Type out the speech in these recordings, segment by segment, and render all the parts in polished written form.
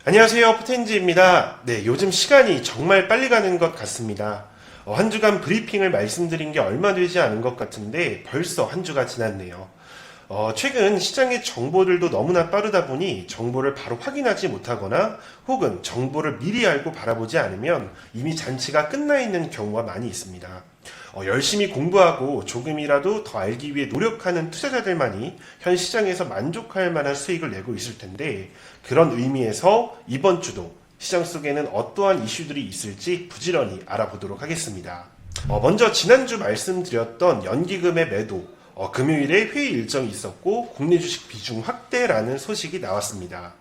안녕하세요, 포텐지입니다. 네, 요즘 시간이 정말 빨리 가는 것 같습니다. 한 주간 브리핑을 말씀드린 게 얼마 되지 않은 것 같은데 벌써 한 주가 지났네요. 최근 시장의 정보들도 너무나 빠르다 보니 정보를 바로 확인하지 못하거나 혹은 정보를 미리 알고 바라보지 않으면 이미 잔치가 끝나 있는 경우가 많이 있습니다. 열심히 공부하고 조금이라도 더 알기 위해 노력하는 투자자들만이 현 시장에서 만족할 만한 수익을 내고 있을 텐데, 그런 의미에서 이번 주도 시장 속에는 어떠한 이슈들이 있을지 부지런히 알아보도록 하겠습니다. 먼저 지난주 말씀드렸던 연기금의 매도, 금요일에 회의 일정이 있었고 국내 주식 비중 확대라는 소식이 나왔습니다.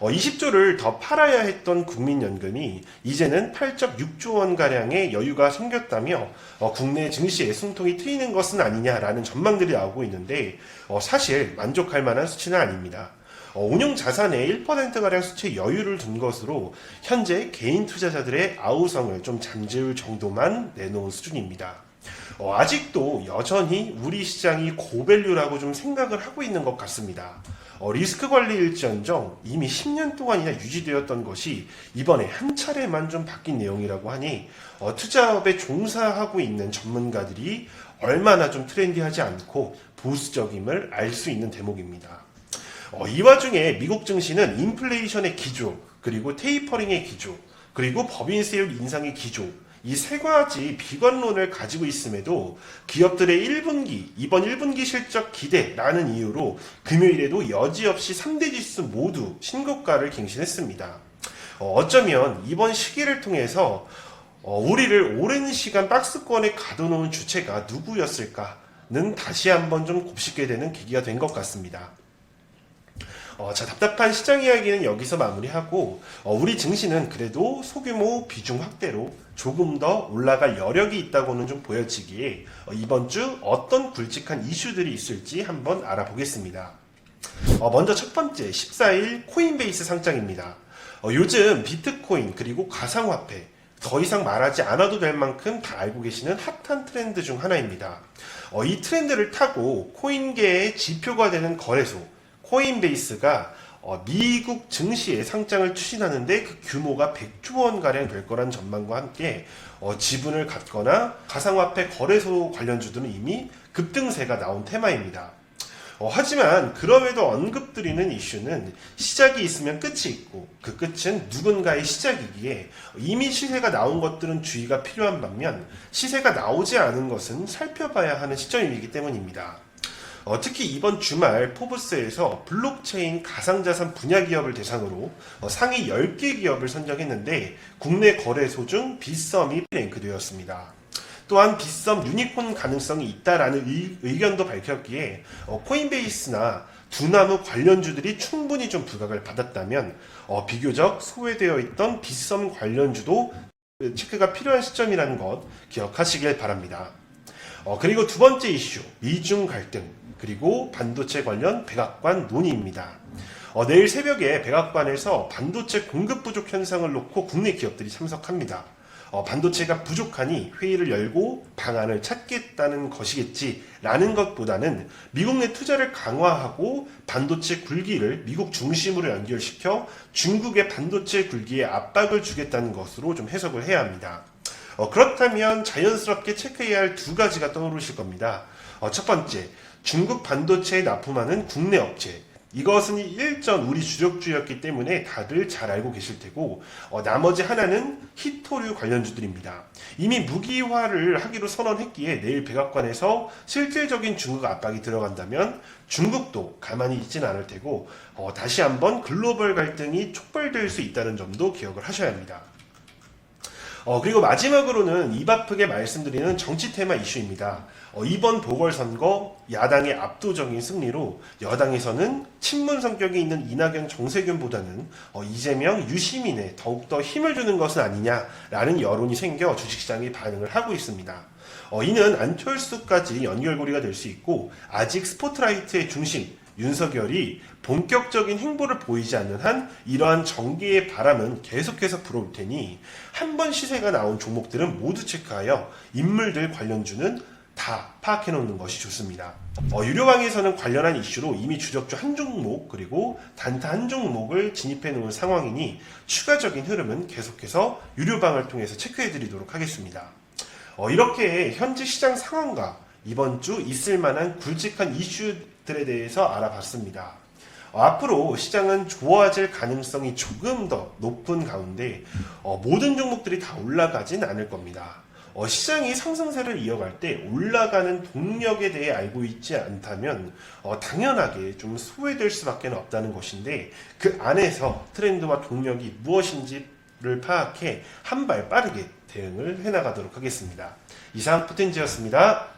20조를 더 팔아야 했던 국민연금이 이제는 8.6조 원가량의 여유가 생겼다며 국내 증시에 숨통이 트이는 것은 아니냐라는 전망들이 나오고 있는데, 사실 만족할 만한 수치는 아닙니다. 운용 자산의 1%가량 수치 여유를 둔 것으로 현재 개인 투자자들의 아우성을 좀 잠재울 정도만 내놓은 수준입니다. 아직도 여전히 우리 시장이 고밸류라고 좀 생각을 하고 있는 것 같습니다. 리스크 관리일지언정 이미 10년 동안이나 유지되었던 것이 이번에 한 차례만 좀 바뀐 내용이라고 하니 투자업에 종사하고 있는 전문가들이 얼마나 좀 트렌디하지 않고 보수적임을 알 수 있는 대목입니다. 이 와중에 미국 증시는 인플레이션의 기조, 그리고 테이퍼링의 기조, 그리고 법인세율 인상의 기조, 이 세 가지 비관론을 가지고 있음에도 기업들의 이번 1분기 실적 기대라는 이유로 금요일에도 여지없이 3대 지수 모두 신고가를 갱신했습니다. 어쩌면 이번 시기를 통해서 우리를 오랜 시간 박스권에 가둬놓은 주체가 누구였을까는 다시 한번 좀 곱씹게 되는 계기가 된 것 같습니다. 답답한 시장 이야기는 여기서 마무리하고, 우리 증시는 그래도 소규모 비중 확대로 조금 더 올라갈 여력이 있다고는 좀 보여지기에 이번 주 어떤 굵직한 이슈들이 있을지 한번 알아보겠습니다. 먼저 첫 번째 14일 코인베이스 상장입니다. 요즘 비트코인 그리고 가상화폐 더 이상 말하지 않아도 될 만큼 다 알고 계시는 핫한 트렌드 중 하나입니다. 이 트렌드를 타고 코인계의 지표가 되는 거래소 코인베이스가 미국 증시에 상장을 추진하는데 그 규모가 100조 원가량 될 거란 전망과 함께 지분을 갖거나 가상화폐 거래소 관련주들은 이미 급등세가 나온 테마입니다. 하지만 그럼에도 언급드리는 이슈는 시작이 있으면 끝이 있고 그 끝은 누군가의 시작이기에 이미 시세가 나온 것들은 주의가 필요한 반면 시세가 나오지 않은 것은 살펴봐야 하는 시점이기 때문입니다. 특히 이번 주말 포브스에서 블록체인 가상자산 분야 기업을 대상으로 상위 10개 기업을 선정했는데 국내 거래소 중 빗썸이 랭크되었습니다. 또한 빗썸 유니콘 가능성이 있다라는 의견도 밝혔기에 코인베이스나 두나무 관련주들이 충분히 좀 부각을 받았다면 비교적 소외되어 있던 빗썸 관련주도 체크가 필요한 시점이라는 것 기억하시길 바랍니다. 그리고 두 번째 이슈, 미중 갈등 그리고 반도체 관련 백악관 논의입니다. 내일 새벽에 백악관에서 반도체 공급 부족 현상을 놓고 국내 기업들이 참석합니다. 반도체가 부족하니 회의를 열고 방안을 찾겠다는 것이겠지라는 것보다는 미국 내 투자를 강화하고 반도체 굴기를 미국 중심으로 연결시켜 중국의 반도체 굴기에 압박을 주겠다는 것으로 좀 해석을 해야 합니다. 그렇다면 자연스럽게 체크해야 할 두 가지가 떠오르실 겁니다. 첫 번째, 중국 반도체에 납품하는 국내 업체. 이것은 일전 우리 주력주였기 때문에 다들 잘 알고 계실 테고, 나머지 하나는 히토류 관련주들입니다. 이미 무기화를 하기로 선언했기에 내일 백악관에서 실질적인 중국 압박이 들어간다면 중국도 가만히 있지는 않을 테고, 다시 한번 글로벌 갈등이 촉발될 수 있다는 점도 기억을 하셔야 합니다. 그리고 마지막으로는 입 아프게 말씀드리는 정치 테마 이슈입니다. 이번 보궐선거 야당의 압도적인 승리로 여당에서는 친문 성격이 있는 이낙연 정세균보다는 이재명 유시민에 더욱더 힘을 주는 것은 아니냐라는 여론이 생겨 주식시장이 반응을 하고 있습니다. 이는 안철수까지 연결고리가 될 수 있고 아직 스포트라이트의 중심 윤석열이 본격적인 행보를 보이지 않는 한 이러한 정계의 바람은 계속해서 불어올 테니 한번 시세가 나온 종목들은 모두 체크하여 인물들 관련주는 다 파악해 놓는 것이 좋습니다. 유료방에서는 관련한 이슈로 이미 주력주 한 종목 그리고 단타 한 종목을 진입해 놓은 상황이니 추가적인 흐름은 계속해서 유료방을 통해서 체크해 드리도록 하겠습니다. 이렇게 현재 시장 상황과 이번 주 있을 만한 굵직한 이슈들에 대해서 알아봤습니다. 앞으로 시장은 좋아질 가능성이 조금 더 높은 가운데 모든 종목들이 다 올라가진 않을 겁니다. 시장이 상승세를 이어갈 때 올라가는 동력에 대해 알고 있지 않다면 당연하게 좀 소외될 수밖에 없다는 것인데, 그 안에서 트렌드와 동력이 무엇인지를 파악해 한 발 빠르게 대응을 해나가도록 하겠습니다. 이상 포텐지였습니다.